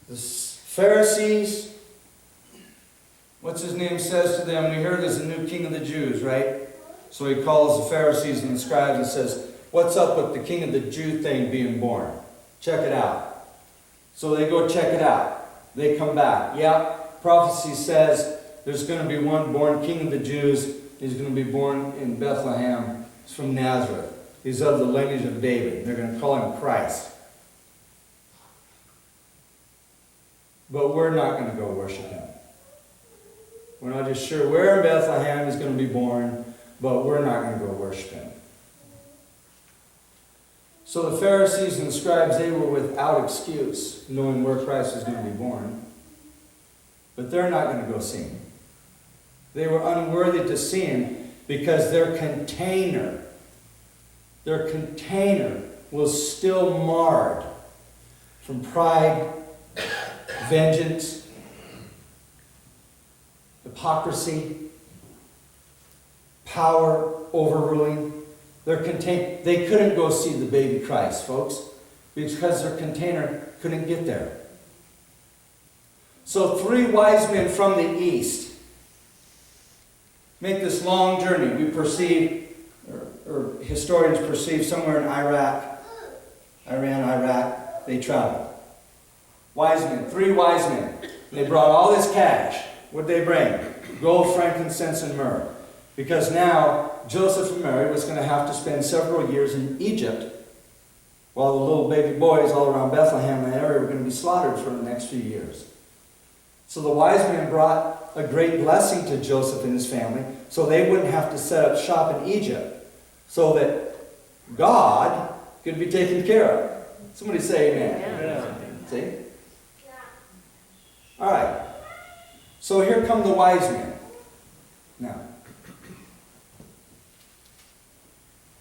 The Pharisees, what's his name, says to them, we heard there's a new king of the Jews, right? So he calls the Pharisees and the scribes and says, what's up with the king of the Jew thing being born? Check it out. So they go check it out. They come back. Yep, prophecy says there's going to be one born king of the Jews. He's going to be born in Bethlehem. He's from Nazareth. He's of the lineage of David. They're going to call him Christ. But we're not going to go worship him. We're not just sure where in Bethlehem he's going to be born, but we're not going to go worship him. So the Pharisees and the scribes, they were without excuse, knowing where Christ was going to be born. But they're not going to go see him. They were unworthy to see him because their container was still marred from pride, vengeance, hypocrisy, power, overruling. They couldn't go see the baby Christ, folks, because their container couldn't get there. So 3 wise men from the east make this long journey. We perceive, or historians perceive, somewhere in Iraq, they traveled. Wise men, 3 wise men. They brought all this cash. What did they bring? Gold, frankincense, and myrrh. Because now Joseph and Mary was going to have to spend several years in Egypt while the little baby boys all around Bethlehem and the area were going to be slaughtered for the next few years. So the wise men brought a great blessing to Joseph and his family so they wouldn't have to set up shop in Egypt so that God could be taken care of. Somebody say amen. Yeah. See? All right. So here come the wise men. Now,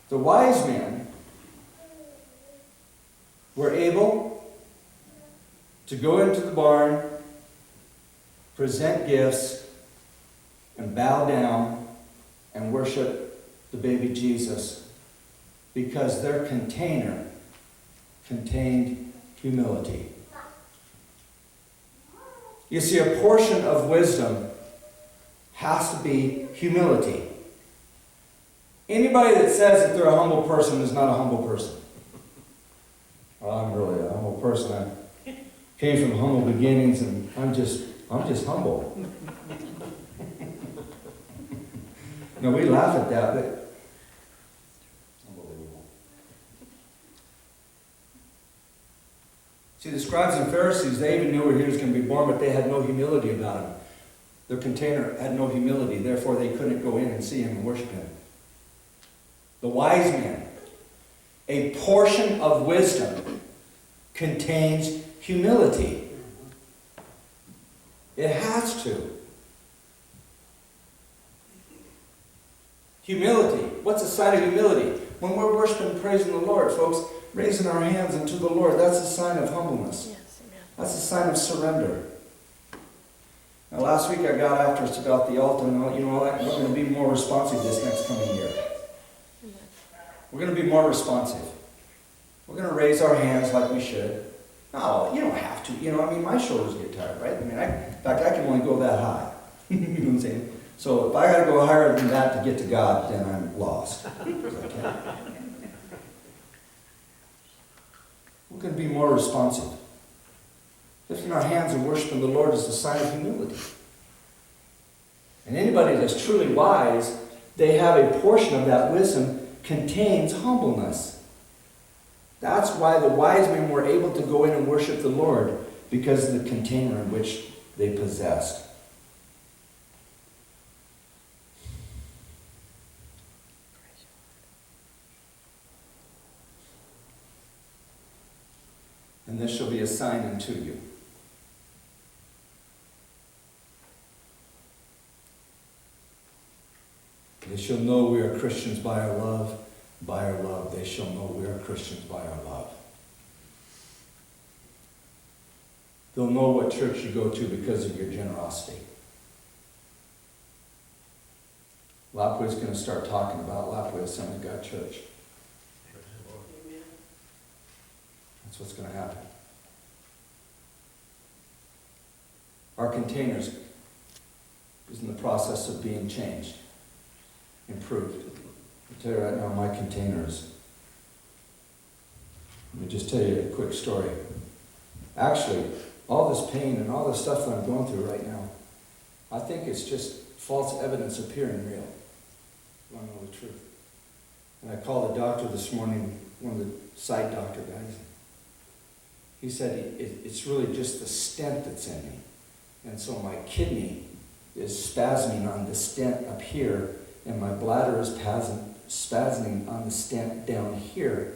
the wise men were able to go into the barn, present gifts, and bow down and worship the baby Jesus because their container contained humility. You see, a portion of wisdom has to be humility. Anybody that says that they're a humble person is not a humble person. Well, I'm really a humble person. I came from humble beginnings and I'm just humble. No, we laugh at that, but unbelievable. See, the scribes and Pharisees, they even knew where he was going to be born, but they had no humility about him. Their container had no humility, therefore they couldn't go in and see him and worship him. The wise men, a portion of wisdom contains humility. It has to. Humility. What's a sign of humility? When we're worshiping and praising the Lord, folks, raising our hands unto the Lord, that's a sign of humbleness. Yes, amen. That's a sign of surrender. Now, last week I got after us about the altar, and you know what? We're going to be more responsive this next coming year. We're going to be more responsive. We're going to raise our hands like we should. No, you don't have to. You know, I mean, my shoulders get tired, right? I mean, in fact, I can only go that high. You know what I'm saying? So if I got to go higher than that to get to God, then I'm lost. Okay? We're going to be more responsive. Lifting our hands and worshiping the Lord is a sign of humility. And anybody that's truly wise, they have a portion of that wisdom contains humbleness. That's why the wise men were able to go in and worship the Lord, because of the container in which they possessed. And this shall be a sign unto you. They shall know we are Christians by our love. By our love, they shall know we are Christians by our love. They'll know what church you go to because of your generosity. Lapway's going to start talking about Lapway Assembly of God Church. That's what's going to happen. Our containers is in the process of being changed, improved. I'll tell you right now, my containers. Let me just tell you a quick story. Actually, all this pain and all this stuff that I'm going through right now, I think it's just false evidence appearing real. I want to know the truth. And I called the doctor this morning, one of the side doctor guys. He said it's really just the stent that's in me. And so my kidney is spasming on the stent up here, and my bladder is spasming on the stent down here.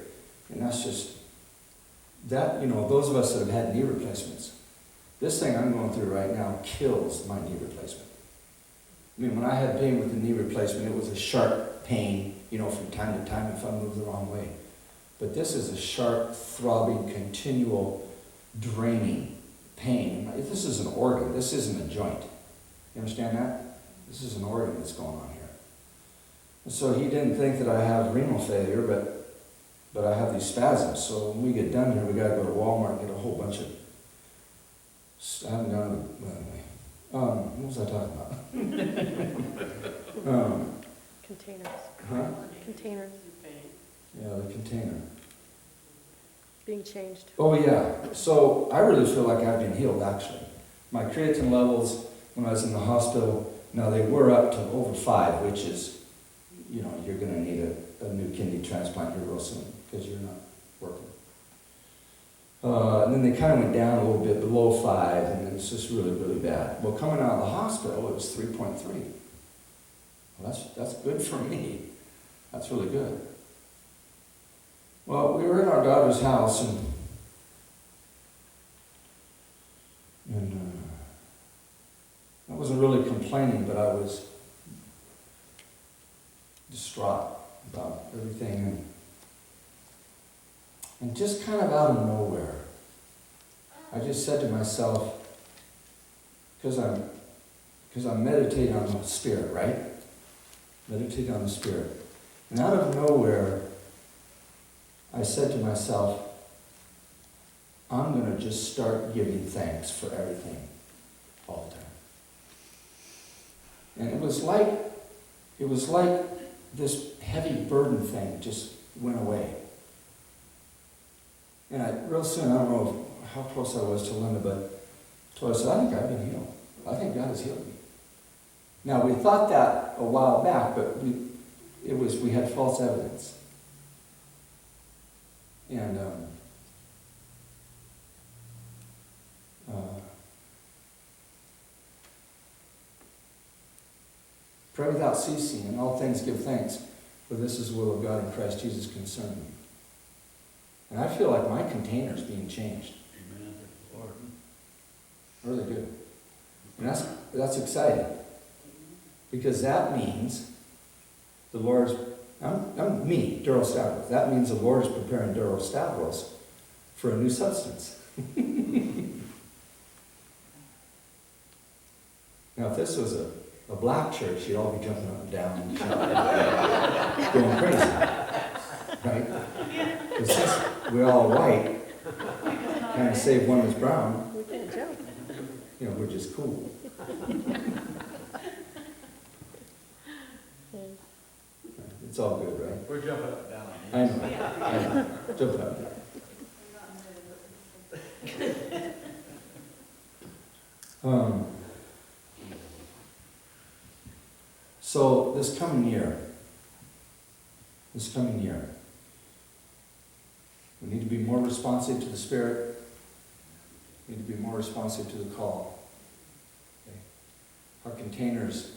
And that's just, that, those of us that have had knee replacements, this thing I'm going through right now kills my knee replacement. I mean, when I had pain with the knee replacement, it was a sharp pain, from time to time if I moved the wrong way. But this is a sharp, throbbing, continual, draining pain. This is an organ. This isn't a joint. You understand that? This is an organ that's going on here. And so he didn't think that I have renal failure, but I have these spasms. So when we get done here, we got to go to Walmart and get a whole bunch of. I haven't gone to. What was I talking about? Containers. Huh? Containers. Yeah, the container. Being changed. Oh yeah. So I really feel like I've been healed actually. My creatine levels when I was in the hospital, now they were up to over 5, which is, you're going to need a new kidney transplant here real soon because you're not working. And then they kind of went down a little bit below 5, and it's just really, really bad. Well, coming out of the hospital, it was 3.3. Well, that's good for me. That's really good. Well, we were in our daughter's house, and I wasn't really complaining, but I was distraught about everything. And just kind of out of nowhere, I just said to myself, because I'm meditating on the Spirit, right? Meditating on the Spirit. And out of nowhere, I said to myself, I'm going to just start giving thanks for everything all the time. And it was like this heavy burden thing just went away. And real soon, I don't know how close I was to Linda, but I said, I think I've been healed. I think God has healed me. Now, we thought that a while back, but we had false evidence. And pray without ceasing, and all things give thanks, for this is the will of God in Christ Jesus concerning me. And I feel like my container's being changed. Amen. Lord. Really good. And that's exciting. Because that means the Lord's, I'm me, Daryl Stavros. That means the Lord is preparing Daryl Stavros for a new substance. Now, if this was a black church, you'd all be jumping up and down and shouting, going crazy. Right? But since we're all white, kind of save one is brown, We can't jump. we're just cool. It's all good, right? We're jumping up and down. I know. Jump up and down. So this coming year, we need to be more responsive to the Spirit. We need to be more responsive to the call. Okay? Our containers.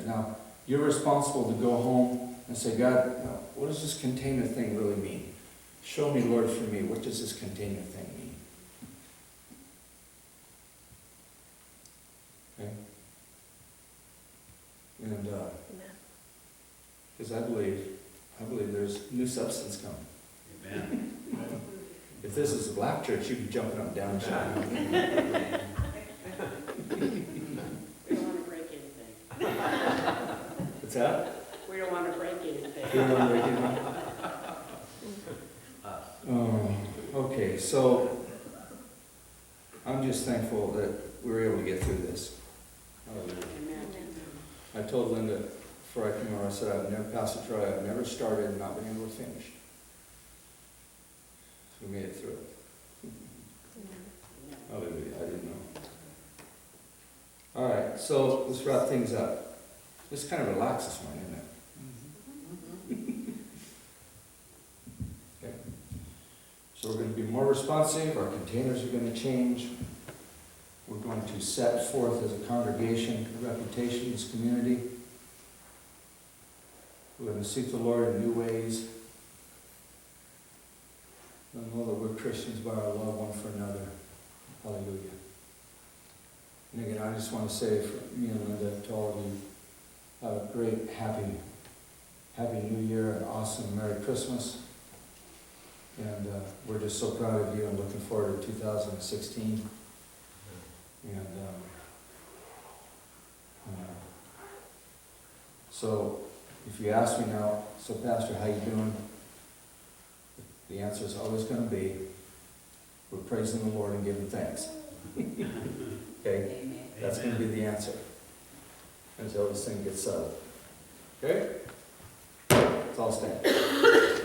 Now, you're responsible to go home and say, God, what does this container thing really mean? Show me, Lord, for me, what does this container thing mean? Okay? And because I believe there's new substance coming. Amen. If this is a black church, you'd be jumping up and down and shouting. We don't want to break anything. What's that? We don't want to break anything. You don't want to break anything? Okay, so I'm just thankful that we were able to get through this. Hallelujah. Amen. I told Linda before I came over, I said, I've never, Pastor Troy, I've never started and not been able to finish. We made it through it. Hallelujah, I didn't know. All right, so let's wrap things up. This kind of relaxes mine, isn't it? Okay. So we're going to be more responsive, our containers are going to change. We're going to set forth as a congregation a reputation in this community. We're going to seek the Lord in new ways. And know that we're Christians by our love one for another. Hallelujah. And again, I just want to say for me and Linda, to all of you, have a great, happy New Year, and awesome Merry Christmas. And we're just so proud of you and looking forward to 2016. And so, if you ask me now, so Pastor, how you doing? The answer is always going to be, we're praising the Lord and giving thanks. Okay? That's going to be the answer until this thing gets settled. Okay? Let's all stand.